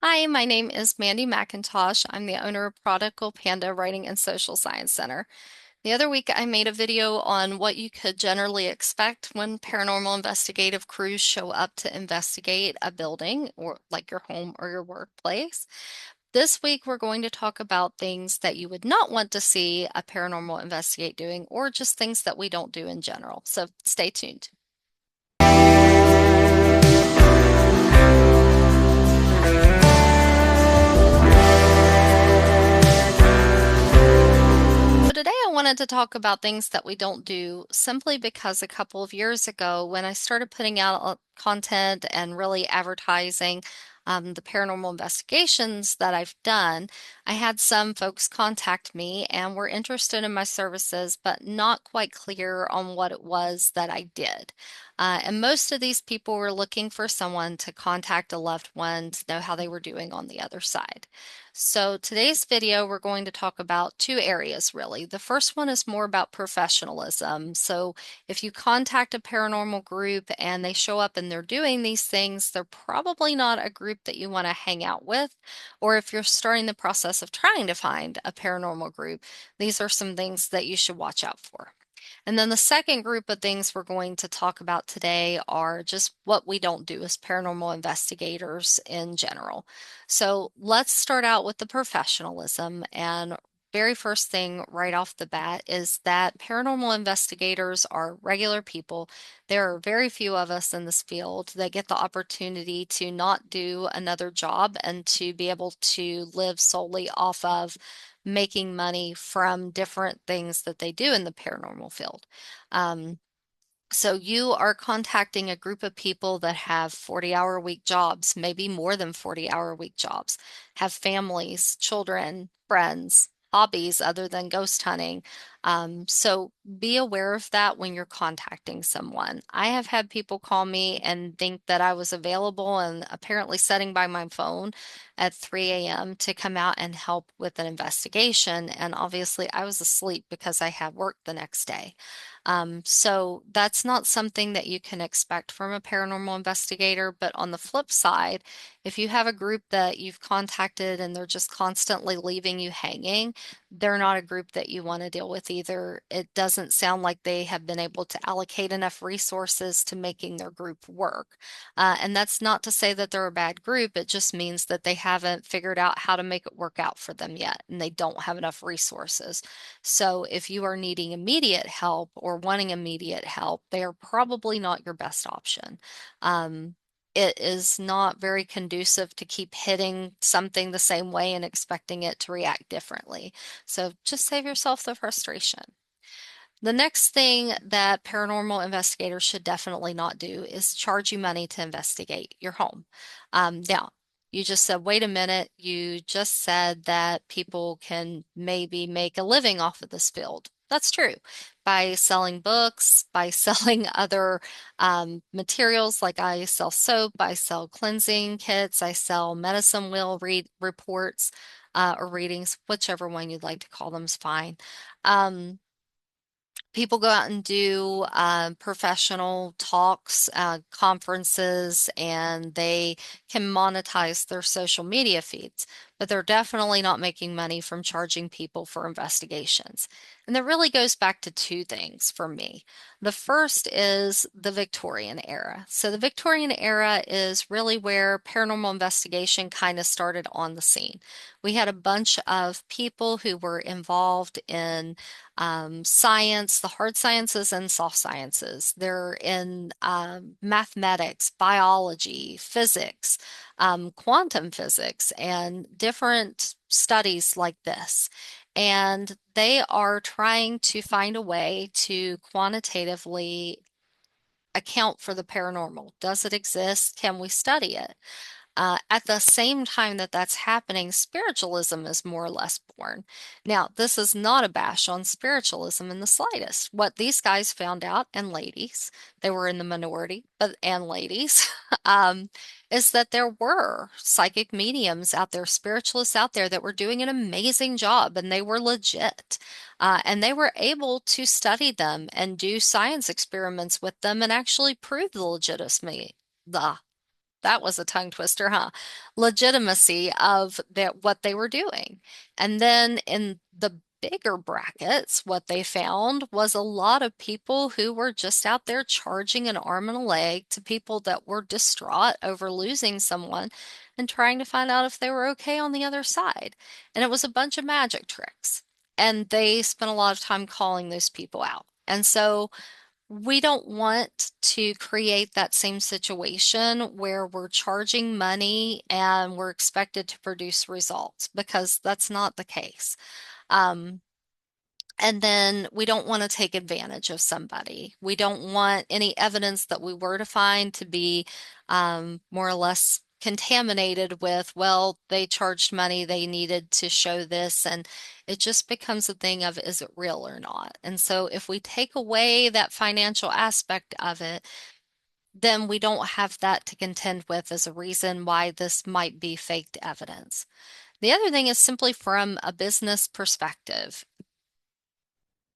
Hi, my name is Mandy McIntosh. I'm the owner of Prodigal Panda Writing and Social Science Center. The other week, I made a video on what you could generally expect when paranormal investigative crews show up to investigate a building or like your home or your workplace. This week, we're going to talk about things that you would not want to see a paranormal investigate doing or just things that we don't do in general. So stay tuned. So today I wanted to talk about things that we don't do simply because a couple of years ago, when I started putting out content and really advertising the paranormal investigations that I've done, I had some folks contact me and were interested in my services, but not quite clear on what it was that I did. And most of these people were looking for someone to contact a loved one to know how they were doing on the other side. So today's video, we're going to talk about two areas really. The first one is more about professionalism. So if you contact a paranormal group and they show up and they're doing these things, they're probably not a group that you want to hang out with. Or if you're starting the process of trying to find a paranormal group, these are some things that you should watch out for. And then the second group of things we're going to talk about today are just what we don't do as paranormal investigators in general. So let's start out with the professionalism. And very first thing right off the bat is that paranormal investigators are regular people. There are very few of us in this field that get the opportunity to not do another job and to be able to live solely off of making money from different things that they do in the paranormal field. Um, so you are contacting a group of people that have 40-hour-a-week jobs, maybe more than 40-hour-a-week jobs, have families, children, friends, hobbies other than ghost hunting. So be aware of that when you're contacting someone. I have had people call me and think that I was available and apparently sitting by my phone at 3 a.m. to come out and help with an investigation. And obviously I was asleep because I had work the next day. So that's not something that you can expect from a paranormal investigator. But on the flip side, if you have a group that you've contacted and they're just constantly leaving you hanging, they're not a group that you want to deal with either. It doesn't sound like they have been able to allocate enough resources to making their group work. And that's not to say that they're a bad group. It just means that they haven't figured out how to make it work out for them yet, and they don't have enough resources. So if you are needing immediate help or wanting immediate help, they are probably not your best option. It is not very conducive to keep hitting something the same way and expecting it to react differently. So just save yourself the frustration. The next thing that paranormal investigators should definitely not do is charge you money to investigate your home. Now, you just said, wait a minute, you just said that people can maybe make a living off of this field. That's true. By selling books, by selling other materials, like I sell soap, I sell cleansing kits, I sell medicine wheel reports or readings, whichever one you'd like to call them is fine. Um, People go out and do professional talks, conferences, and they can monetize their social media feeds, but they're definitely not making money from charging people for investigations. And that really goes back to two things for me. The first is the Victorian era. So the Victorian era is really where paranormal investigation kind of started on the scene. We had a bunch of people who were involved in science, the hard sciences and soft sciences. They're in mathematics, biology, physics, quantum physics, and different studies like this. And they are trying to find a way to quantitatively account for the paranormal. Does it exist? Can we study it? At the same time that that's happening, spiritualism is more or less born. Now, this is not a bash on spiritualism in the slightest. What these guys found out, and ladies, they were in the minority, but and ladies, um, is that there were psychic mediums out there, spiritualists out there that were doing an amazing job, and they were legit. And they were able to study them and do science experiments with them and actually prove the legitimacy, That was a tongue twister, huh? Legitimacy of what they were doing. And then in the bigger brackets, what they found was a lot of people who were just out there charging an arm and a leg to people that were distraught over losing someone and trying to find out if they were okay on the other side. And it was a bunch of magic tricks. And they spent a lot of time calling those people out. And so we don't want to create that same situation where we're charging money and we're expected to produce results because that's not the case. Um, and then we don't want to take advantage of somebody. We don't want any evidence that we were to find to be more or less contaminated with, well, they charged money, they needed to show this, and it just becomes a thing of is it real or not? And so if we take away that financial aspect of it, then we don't have that to contend with as a reason why this might be faked evidence. The other thing is simply from a business perspective.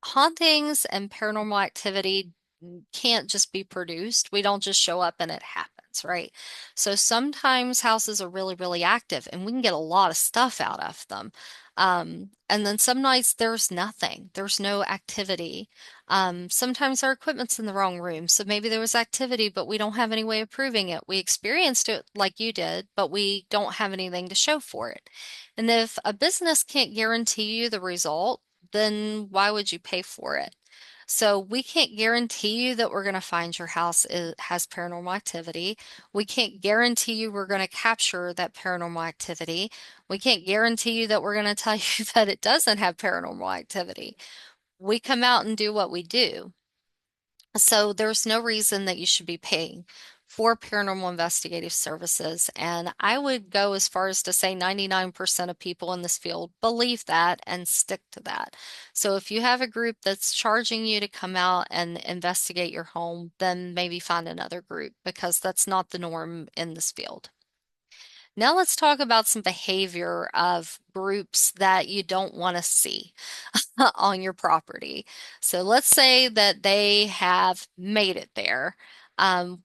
Hauntings and paranormal activity can't just be produced. We don't just show up and it happens, right? So sometimes houses are really, really active and we can get a lot of stuff out of them. And then some nights there's nothing, there's no activity. Sometimes our equipment's in the wrong room. So maybe there was activity, but we don't have any way of proving it. We experienced it like you did, but we don't have anything to show for it. And if a business can't guarantee you the result, then why would you pay for it? So we can't guarantee you that we're going to find your house has paranormal activity. We can't guarantee you we're going to capture that paranormal activity. We can't guarantee you that we're going to tell you that it doesn't have paranormal activity. We come out and do what we do. So there's no reason that you should be paying for paranormal investigative services. And I would go as far as to say 99% of people in this field believe that and stick to that. So if you have a group that's charging you to come out and investigate your home, then maybe find another group because that's not the norm in this field. Now let's talk about some behavior of groups that you don't want to see on your property. So let's say that they have made it there.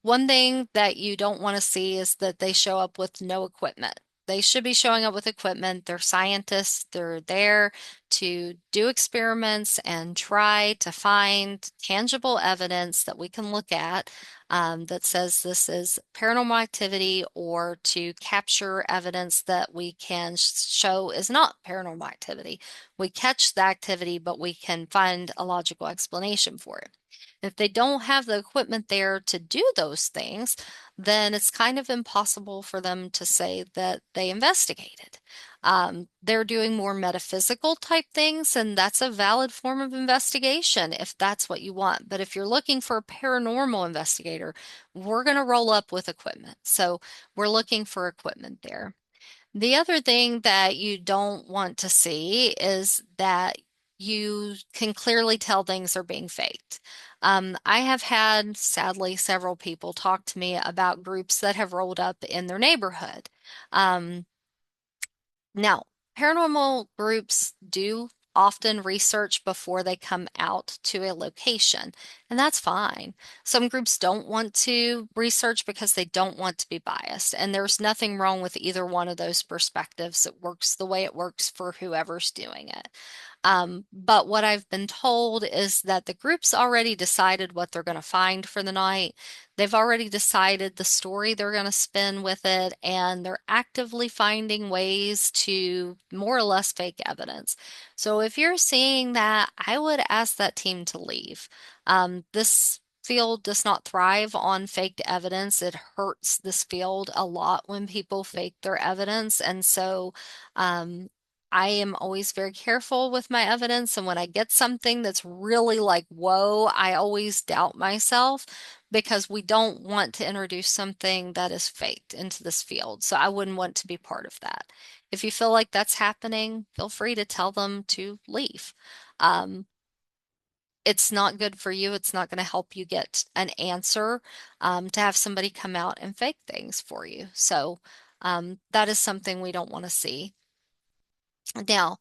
One thing that you don't want to see is that they show up with no equipment. They should be showing up with equipment. They're scientists. They're there to do experiments and try to find tangible evidence that we can look at that says this is paranormal activity or to capture evidence that we can show is not paranormal activity. We catch the activity, but we can find a logical explanation for it. If they don't have the equipment there to do those things, then it's kind of impossible for them to say that they investigated. They're doing more metaphysical type things, and that's a valid form of investigation if that's what you want. But if you're looking for a paranormal investigator, we're going to roll up with equipment. So we're looking for equipment there. The other thing that you don't want to see is that you can clearly tell things are being faked. I have had, sadly, several people talk to me about groups that have rolled up in their neighborhood. Um, Now, paranormal groups do often research before they come out to a location, and that's fine. Some groups don't want to research because they don't want to be biased, and there's nothing wrong with either one of those perspectives. It works the way it works for whoever's doing it. But what I've been told is that the group's already decided what they're going to find for the night. They've already decided the story they're going to spin with it, and they're actively finding ways to more or less fake evidence. So if you're seeing that, I would ask that team to leave. This field does not thrive on faked evidence. It hurts this field a lot when people fake their evidence. And so, I am always very careful with my evidence, and when I get something that's really like, whoa, I always doubt myself because we don't want to introduce something that is faked into this field. So I wouldn't want to be part of that. If you feel like that's happening, feel free to tell them to leave. Um, it's not good for you. It's not going to help you get an answer to have somebody come out and fake things for you. So that is something we don't want to see. Now,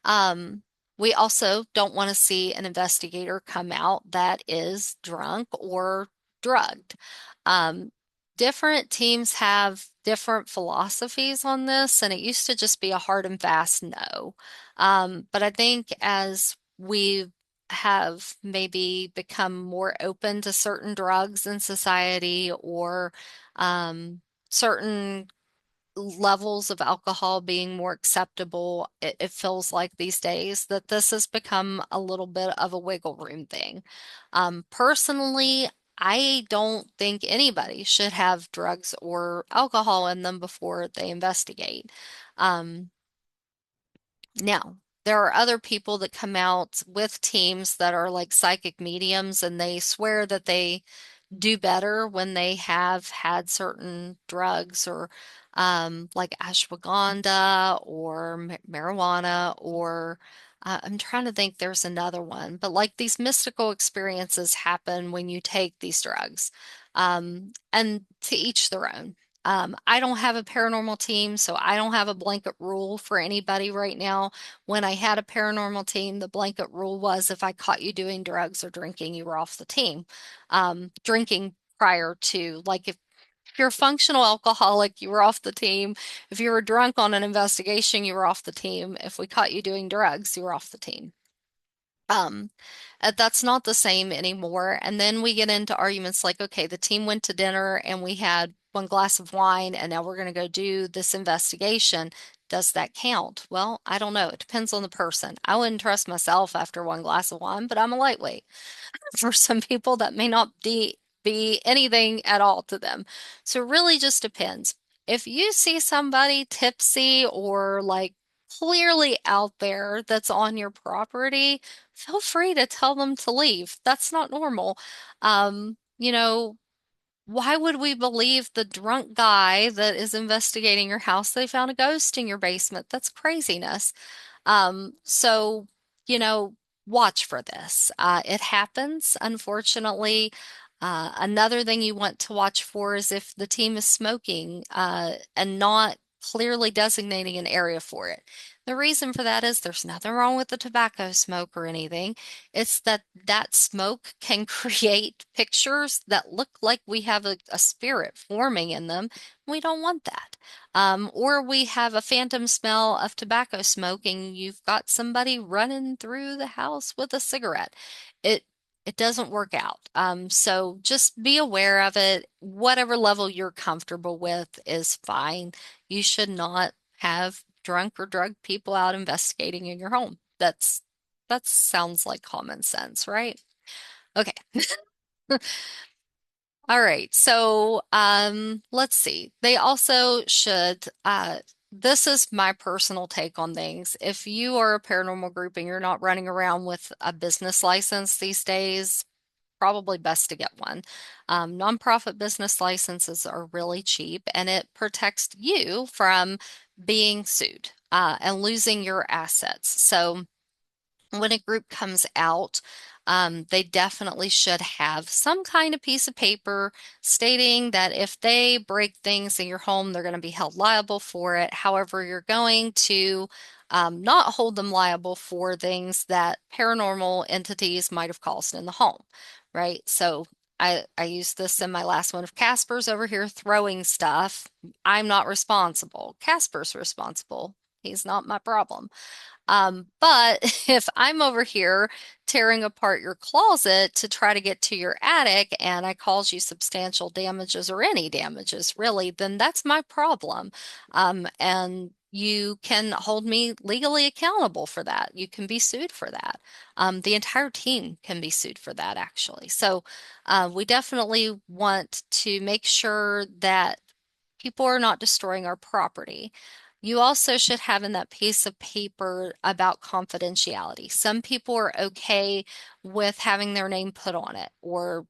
um, we also don't want to see an investigator come out that is drunk or drugged. Um, different teams have different philosophies on this, and it used to just be a hard and fast no. But I think as we have maybe become more open to certain drugs in society or certain levels of alcohol being more acceptable, it feels like these days that this has become a little bit of a wiggle room thing. Personally, I don't think anybody should have drugs or alcohol in them before they investigate. Um, Now, there are other people that come out with teams that are like psychic mediums and they swear that they do better when they have had certain drugs or like ashwagandha or marijuana or I'm trying to think there's another one, but like these mystical experiences happen when you take these drugs. And to each their own. I don't have a paranormal team, so I don't have a blanket rule for anybody right now. When I had a paranormal team, the blanket rule was if I caught you doing drugs or drinking, you were off the team. Drinking prior to, like if you're a functional alcoholic, you were off the team. If you were drunk on an investigation, you were off the team. If we caught you doing drugs, you were off the team. Um, that's not the same anymore. And then we get into arguments like, okay, the team went to dinner and we had one glass of wine, and now we're going to go do this investigation. Does that count? Well, I don't know. It depends on the person. I wouldn't trust myself after one glass of wine, but I'm a lightweight. For some people, that may not be anything at all to them. So it really just depends. If you see somebody tipsy or like clearly out there that's on your property, feel free to tell them to leave. That's not normal. You know, why would we believe the drunk guy that is investigating your house? They found a ghost in your basement. That's craziness. So, you know, watch for this. It happens, unfortunately. Another thing you want to watch for is if the team is smoking and not clearly designating an area for it. The reason for that is there's nothing wrong with the tobacco smoke or anything. It's that that smoke can create pictures that look like we have a spirit forming in them. We don't want that. Or we have a phantom smell of tobacco smoke and you've got somebody running through the house with a cigarette. It it doesn't work out. So just be aware of it. Whatever level you're comfortable with is fine. You should not have drunk or drugged people out investigating in your home. That sounds like common sense, right? Okay. All right. So, let's see. They also should, this is my personal take on things. If you are a paranormal group and you're not running around with a business license these days, probably best to get one. Nonprofit business licenses are really cheap and it protects you from being sued, and losing your assets. So, when a group comes out, they definitely should have some kind of piece of paper stating that if they break things in your home, they're going to be held liable for it. However, you're going to not hold them liable for things that paranormal entities might have caused in the home, right? So I used this in my last one. If Casper's over here throwing stuff, I'm not responsible. Casper's responsible. He's not my problem. But if I'm over here tearing apart your closet to try to get to your attic and I cause you substantial damages or any damages really, then that's my problem. And you can hold me legally accountable for that. You can be sued for that. The entire team can be sued for that, actually. So we definitely want to make sure that people are not destroying our property. You also should have in that piece of paper about confidentiality. Some people are okay with having their name put on it or,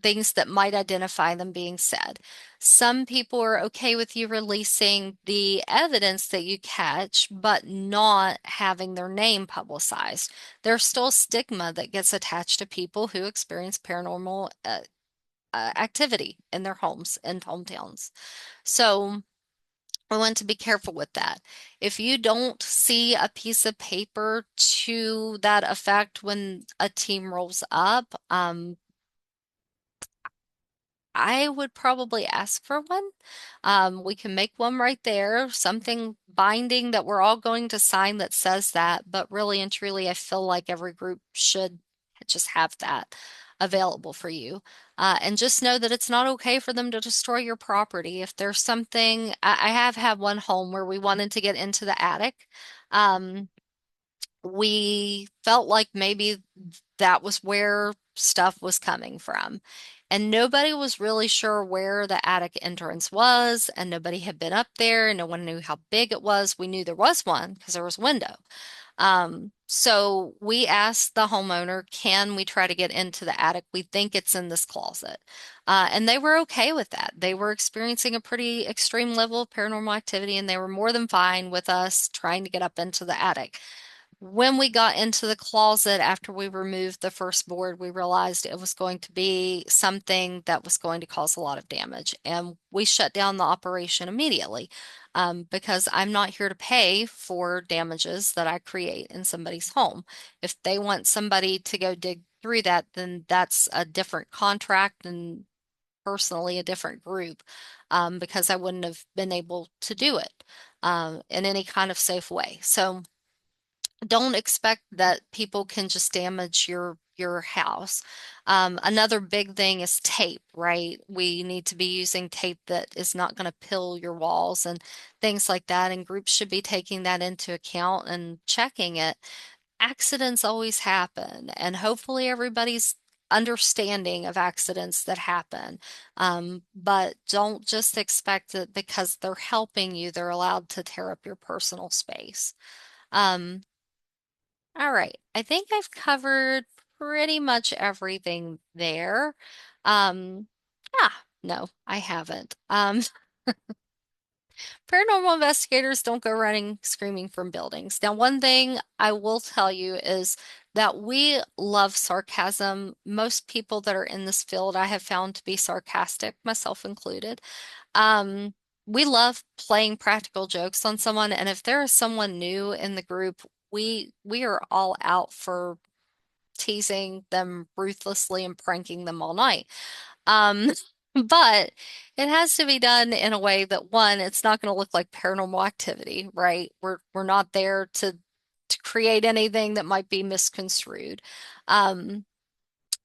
things that might identify them being said. Some people are okay with you releasing the evidence that you catch, but not having their name publicized. There's still stigma that gets attached to people who experience paranormal activity in their homes and hometowns. So, I want to be careful with that. If you don't see a piece of paper to that effect when a team rolls up, I would probably ask for one. We can make one right there, something binding that we're all going to sign that says that. But really and truly, I feel like every group should just have that available for you. And just know that it's not okay for them to destroy your property. If there's something, I have had one home where we wanted to get into the attic. Um, we felt like maybe that was where stuff was coming from. And nobody was really sure where the attic entrance was, and nobody had been up there, and no one knew how big it was. We knew there was one because there was a window. So we asked the homeowner, can we try to get into the attic? We think it's in this closet. And they were okay with that. They were experiencing a pretty extreme level of paranormal activity, and they were more than fine with us trying to get up into the attic. When we got into the closet after we removed the first board, we realized it was going to be something that was going to cause a lot of damage. And we shut down the operation immediately because I'm not here to pay for damages that I create in somebody's home. If they want somebody to go dig through that, then that's a different contract and personally a different group because I wouldn't have been able to do it in any kind of safe way. So, don't expect that people can just damage your house. Another big thing is tape, right? We need to be using tape that is not going to pill your walls and things like that. And groups should be taking that into account and checking it. Accidents always happen, and hopefully everybody's understanding of accidents that happen. But don't just expect that because they're helping you, they're allowed to tear up your personal space. Um, all right. I think I've covered pretty much everything there. Um, yeah, no, I haven't. Paranormal investigators don't go running screaming from buildings. Now, one thing I will tell you is that we love sarcasm. Most people that are in this field I have found to be sarcastic, myself included. Um, we love playing practical jokes on someone, and if there is someone new in the group, we are all out for teasing them ruthlessly and pranking them all night. Um, but it has to be done in a way that one, it's not going to look like paranormal activity, right? We're not there to create anything that might be misconstrued. Um,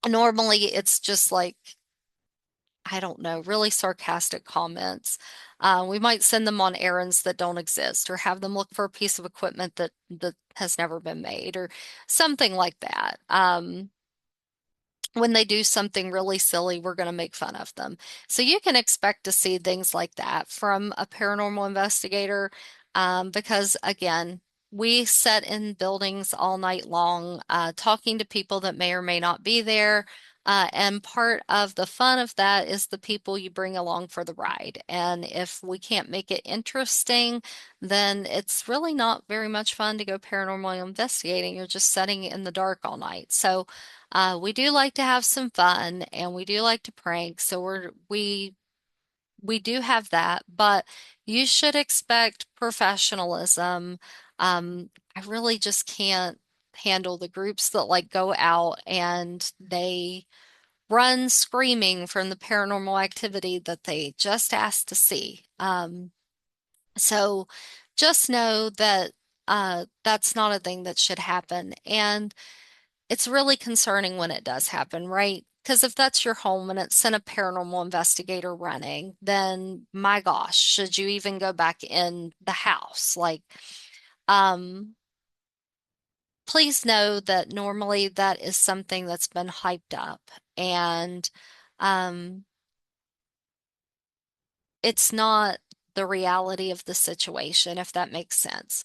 Normally it's just like I don't know, really sarcastic comments. We might send them on errands that don't exist or have them look for a piece of equipment that has never been made or something like that. When they do something really silly, we're going to make fun of them. So you can expect to see things like that from a paranormal investigator because, again, we sit in buildings all night long, talking to people that may or may not be there. And part of the fun of that is the people you bring along for the ride. And if we can't make it interesting, then it's really not very much fun to go paranormal investigating. You're just sitting in the dark all night. So, we do like to have some fun and we do like to prank, so we do have that, but you should expect professionalism. I really just can't handle the groups that like go out and they run screaming from the paranormal activity that they just asked to see. So just know that that's not a thing that should happen. And it's really concerning when it does happen, right? Because if that's your home and it's sent a paranormal investigator running, then my gosh, should you even go back in the house? Like, um, please know that normally that is something that's been hyped up and um, it's not the reality of the situation, if that makes sense.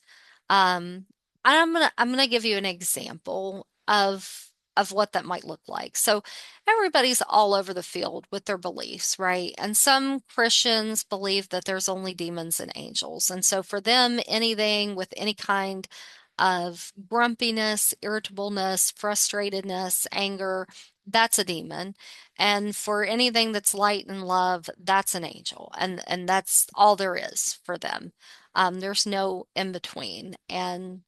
Um, I'm gonna give you an example of what that might look like. So everybody's all over the field with their beliefs, right? And some Christians believe that there's only demons and angels. And so for them, anything with any kind of grumpiness, irritableness, frustratedness, anger, that's a demon. And for anything that's light and love, that's an angel. And that's all there is for them. There's no in between. And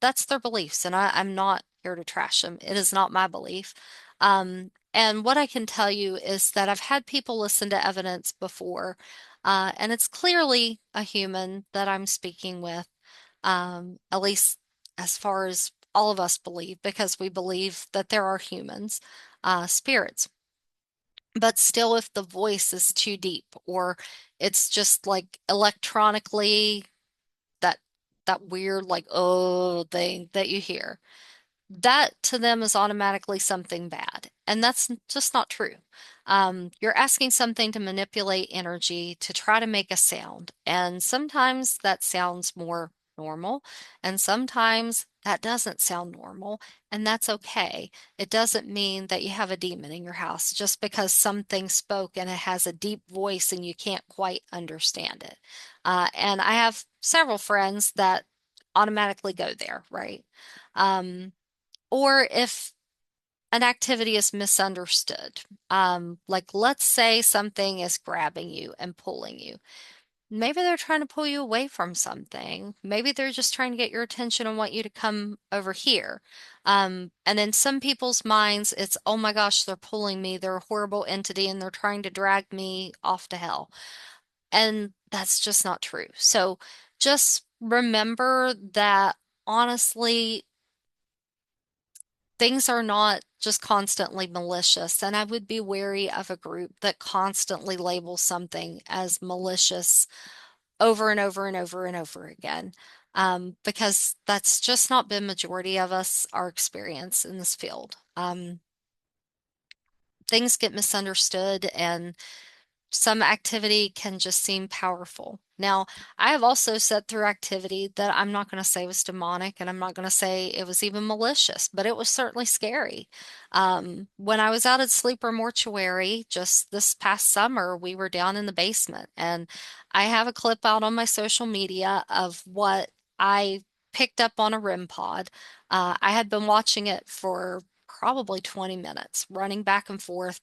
that's their beliefs. And I'm not here to trash them. It is not my belief. And what I can tell you is that I've had people listen to evidence before, and it's clearly a human that I'm speaking with, at least as far as all of us believe, because we believe that there are humans, spirits. But still, if the voice is too deep or it's just like electronically that that weird like oh thing that you hear, that to them is automatically something bad. And that's just not true. You're asking something to manipulate energy to try to make a sound. And sometimes that sounds more normal, and sometimes that doesn't sound normal, and that's okay. It doesn't mean that you have a demon in your house just because something spoke and it has a deep voice and you can't quite understand it. And I have several friends that automatically go there, right? Um, or if an activity is misunderstood, like let's say something is grabbing you and pulling you. Maybe they're trying to pull you away from something. Maybe they're just trying to get your attention and want you to come over here. And in some people's minds, it's, oh my gosh, they're pulling me. They're a horrible entity and they're trying to drag me off to hell. And that's just not true. So just remember that honestly, things are not just constantly malicious, and I would be wary of a group that constantly labels something as malicious over and over and over and over again, because that's just not been majority of us, our experience in this field. Things get misunderstood, and some activity can just seem powerful. Now, I have also said through activity that I'm not going to say was demonic and I'm not going to say it was even malicious, but it was certainly scary. When I was out at Sleeper Mortuary just this past summer, we were down in the basement, and I have a clip out on my social media of what I picked up on a REM pod. I had been watching it for probably 20 minutes, running back and forth.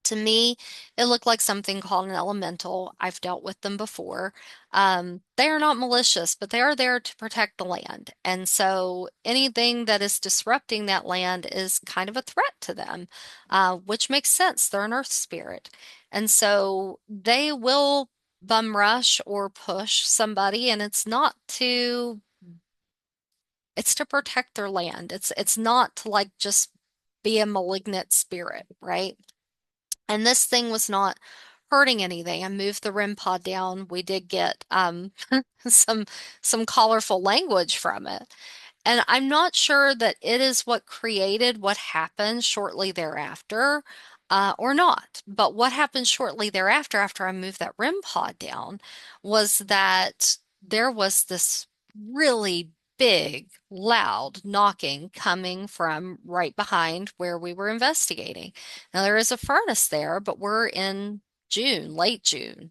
To me, it looked like something called an elemental. I've dealt with them before. They are not malicious, but they are there to protect the land. And so anything that is disrupting that land is kind of a threat to them, which makes sense. They're an earth spirit. And so they will bum rush or push somebody, and it's to protect their land. It's not to like just be a malignant spirit, right? And this thing was not hurting anything. I moved the REM pod down. We did get some some colorful language from it. And I'm not sure that it is what created what happened shortly thereafter, or not. But what happened shortly thereafter, after I moved that REM pod down, was that there was this really big, loud knocking coming from right behind where we were investigating. Now, there is a furnace there, but we're in June, late June,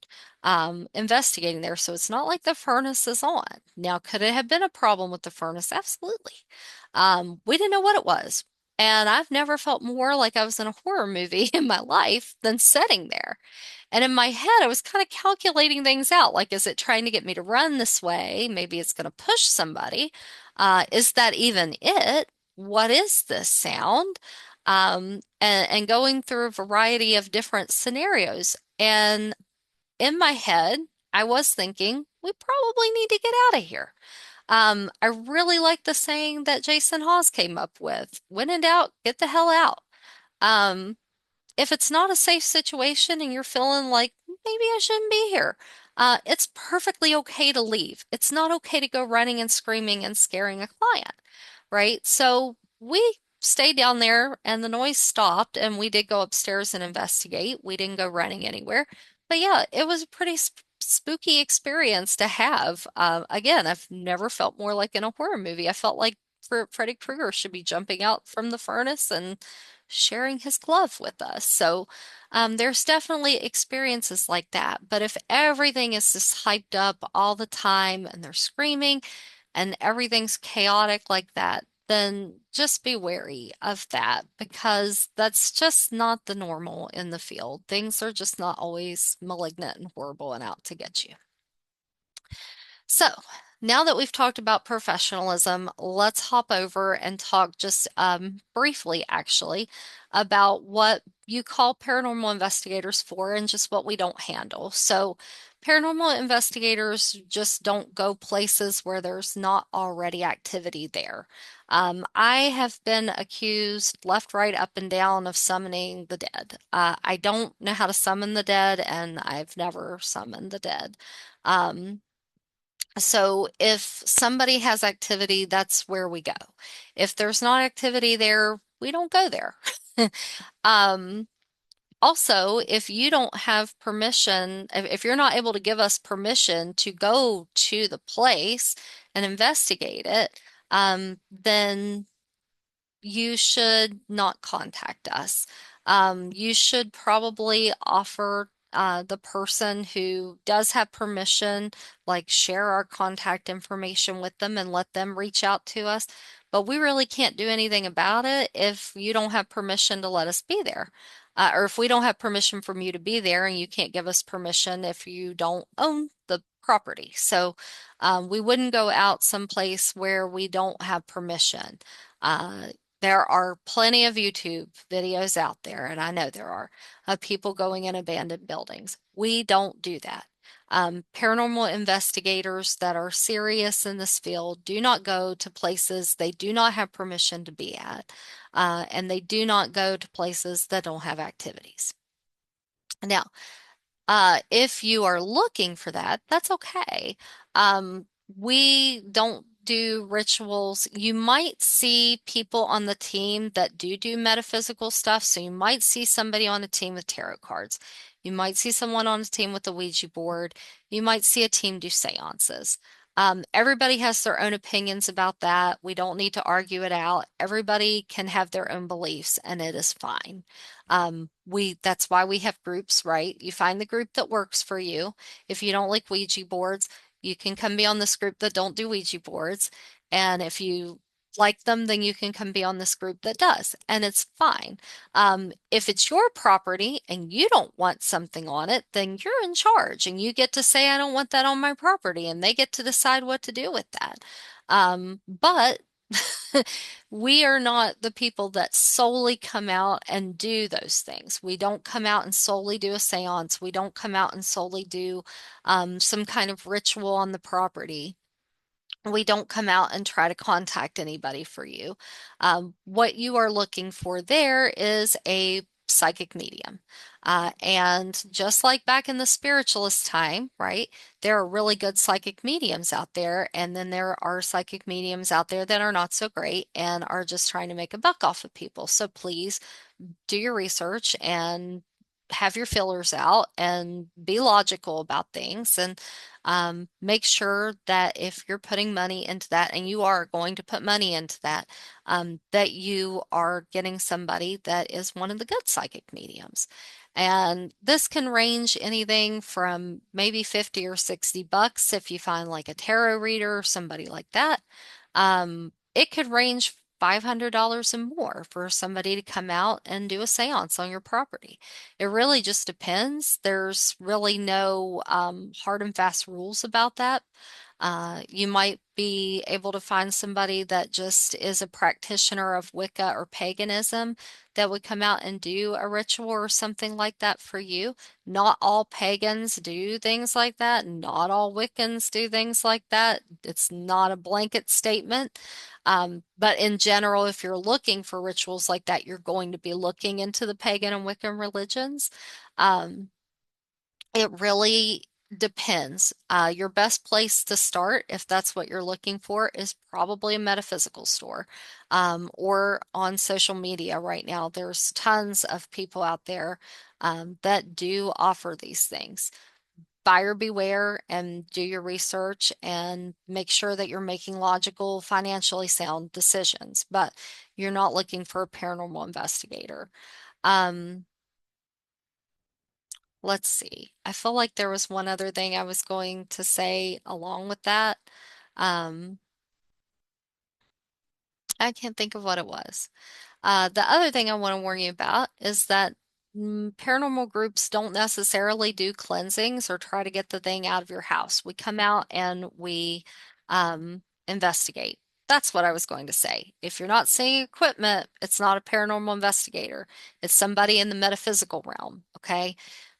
investigating there. So it's not like the furnace is on. Now, could it have been a problem with the furnace? Absolutely. We didn't know what it was. And I've never felt more like I was in a horror movie in my life than sitting there. And in my head, I was kind of calculating things out. Like, is it trying to get me to run this way? Maybe it's going to push somebody. Is that even it? What is this sound? And going through a variety of different scenarios. And in my head, I was thinking, we probably need to get out of here. I really like the saying that Jason Hawes came up with, when in doubt, get the hell out. Um, if it's not a safe situation and you're feeling like maybe I shouldn't be here, it's perfectly okay to leave. It's not okay to go running and screaming and scaring a client, right? So we stayed down there and the noise stopped and we did go upstairs and investigate. We didn't go running anywhere. But yeah, it was a pretty spooky experience to have. Again, I've never felt more like in a horror movie. I felt like Freddy Krueger should be jumping out from the furnace and sharing his glove with us. So there's definitely experiences like that. But if everything is just hyped up all the time and they're screaming and everything's chaotic like that, then just be wary of that because that's just not the normal in the field. Things are just not always malignant and horrible and out to get you. So, Now that we've talked about professionalism, let's hop over and talk just briefly, actually, about what you call paranormal investigators for and just what we don't handle. So, paranormal investigators just don't go places where there's not already activity there. I have been accused left, right, up, and down of summoning the dead. I don't know how to summon the dead, and I've never summoned the dead. Um, so if somebody has activity, that's where we go. If there's not activity there, we don't go there. Um, Also, if you don't have permission, if you're not able to give us permission to go to the place and investigate it, then you should not contact us. You should probably offer the person who does have permission, like share our contact information with them and let them reach out to us. But we really can't do anything about it if you don't have permission to let us be there. Or if we don't have permission from you to be there and you can't give us permission if you don't own the property. So we wouldn't go out someplace where we don't have permission. Uh, there are plenty of YouTube videos out there, and I know there are, of people going in abandoned buildings. We don't do that. Paranormal investigators that are serious in this field do not go to places they do not have permission to be at, and they do not go to places that don't have activities. Now, if you are looking for that, that's okay. We don't do rituals. You might see people on the team that do metaphysical stuff. So you might see somebody on a team with tarot cards. You might see someone on a team with a Ouija board. You might see a team do seances. Everybody has their own opinions about that. We don't need to argue it out. Everybody can have their own beliefs, and it is fine. That's why we have groups, right? You find the group that works for you. If you don't like Ouija boards, you can come be on this group that don't do Ouija boards. And if you like them, then you can come be on this group that does, and it's fine. If it's your property and you don't want something on it, then you're in charge and you get to say, I don't want that on my property, and they get to decide what to do with that. But we are not the people that solely come out and do those things. We don't come out and solely do a seance. We don't come out and solely do some kind of ritual on the property. We don't come out and try to contact anybody for you. What you are looking for there is a psychic medium. And just like back in the spiritualist time, right, there are really good psychic mediums out there. And then there are psychic mediums out there that are not so great and are just trying to make a buck off of people. So please do your research and have your fillers out and be logical about things and make sure that if you're putting money into that and you are going to put money into that, that you are getting somebody that is one of the good psychic mediums. And this can range anything from maybe 50 or 60 bucks if you find like a tarot reader or somebody like that. It could range $500 and more for somebody to come out and do a seance on your property. It really just depends. There's really no hard and fast rules about that. You might be able to find somebody that just is a practitioner of Wicca or paganism that would come out and do a ritual or something like that for you. Not all pagans do things like that. Not all Wiccans do things like that. It's not a blanket statement. But in general, if you're looking for rituals like that, you're going to be looking into the pagan and Wiccan religions. Um, it really depends. Your best place to start, if that's what you're looking for, is probably a metaphysical store or on social media right now. There's tons of people out there that do offer these things. Buyer beware and do your research and make sure that you're making logical, financially sound decisions, but you're not looking for a paranormal investigator. Um, let's see. I feel like there was one other thing I was going to say along with that. Um, I can't think of what it was. The other thing I want to warn you about is that paranormal groups don't necessarily do cleansings or try to get the thing out of your house. We come out and we investigate. That's what I was going to say. If you're not seeing equipment, it's not a paranormal investigator. It's somebody in the metaphysical realm, okay?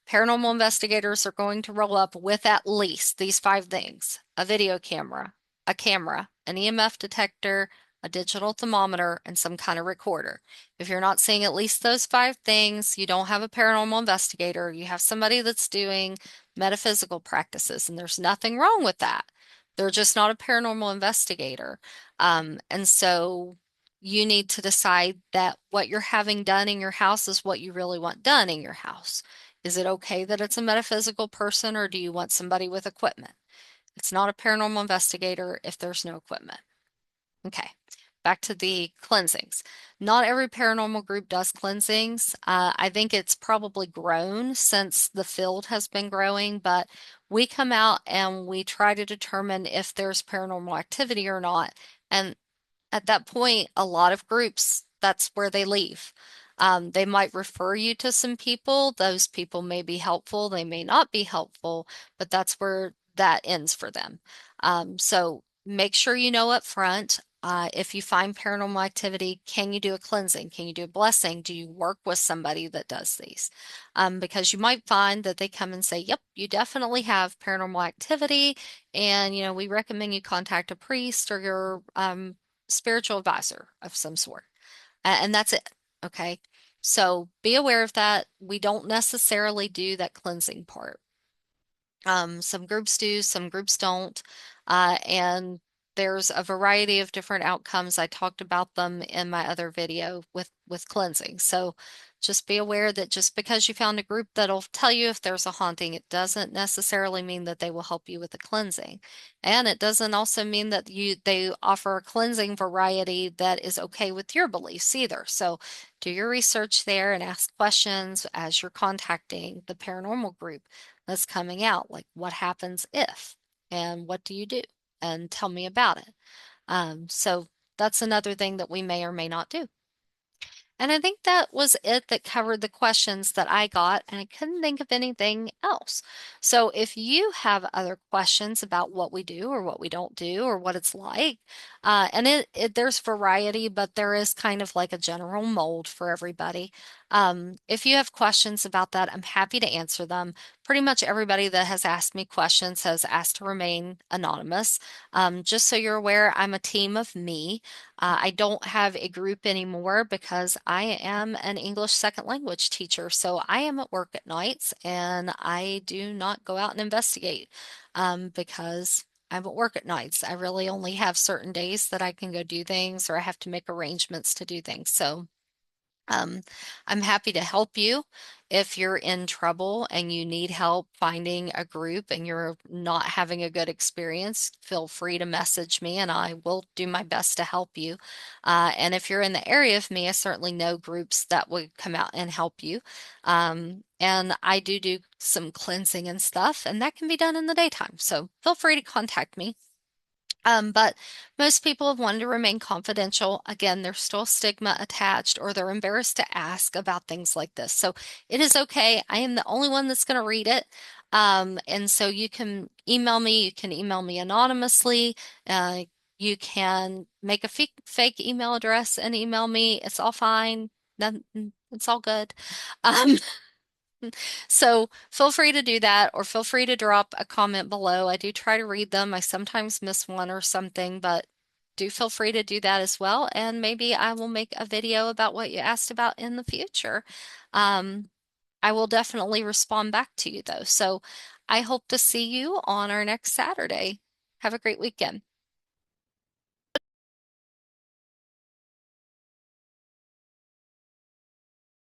Paranormal investigators are going to roll up with at least these five things: a video camera, an EMF detector, a digital thermometer, and some kind of recorder. If you're not seeing at least those five things, you don't have a paranormal investigator. You have somebody that's doing metaphysical practices, and there's nothing wrong with that. They're just not a paranormal investigator. And so you need to decide that what you're having done in your house is what you really want done in your house. Is it okay that it's a metaphysical person, or do you want somebody with equipment? It's not a paranormal investigator if there's no equipment. Okay, back to the cleansings. Not every paranormal group does cleansings. I think it's probably grown since the field has been growing, but we come out and we try to determine if there's paranormal activity or not. And at that point, a lot of groups, that's where they leave. They might refer you to some people. Those people may be helpful, they may not be helpful, but that's where that ends for them. So make sure you know up front. If you find paranormal activity, can you do a cleansing? Can you do a blessing? Do you work with somebody that does these? Because you might find that they come and say, yep, you definitely have paranormal activity, and we recommend you contact a priest or your spiritual advisor of some sort. And that's it. Okay. So be aware of that. We don't necessarily do that cleansing part. Some groups do, some groups don't. And there's a variety of different outcomes. I talked about them in my other video with cleansing. So just be aware that just because you found a group that'll tell you if there's a haunting, it doesn't necessarily mean that they will help you with the cleansing. And it doesn't also mean that they offer a cleansing variety that is okay with your beliefs either. So do your research there and ask questions as you're contacting the paranormal group that's coming out. Like, what happens if, and what do you do? And tell me about it. So that's another thing that we may or may not do. And I think that was it that covered the questions that I got, and I couldn't think of anything else. So if you have other questions about what we do or what we don't do or what it's like, and there's variety, but there is kind of like a general mold for everybody. If you have questions about that, I'm happy to answer them. Pretty much everybody that has asked me questions has asked to remain anonymous. Just so you're aware, I'm a team of me. I don't have a group anymore because I am an English second language teacher. So I am at work at nights and I do not go out and investigate because I'm at work at nights. I really only have certain days that I can go do things or I have to make arrangements to do things. So um, I'm happy to help you if you're in trouble and you need help finding a group and you're not having a good experience. Feel free to message me and I will do my best to help you. And if you're in the area of me, I certainly know groups that would come out and help you. And I do some cleansing and stuff, and that can be done in the daytime. So feel free to contact me. But most people have wanted to remain confidential. Again, there's still stigma attached, or they're embarrassed to ask about things like this. So it is okay. I am the only one that's going to read it. And so you can email me. You can email me anonymously. Uh, you can make a fake email address and email me. It's all fine. It's all good. Um, so feel free to do that or feel free to drop a comment below. I do try to read them. I sometimes miss one or something, but do feel free to do that as well. And maybe I will make a video about what you asked about in the future. Um, I will definitely respond back to you though. So I hope to see you on our next Saturday. Have a great weekend.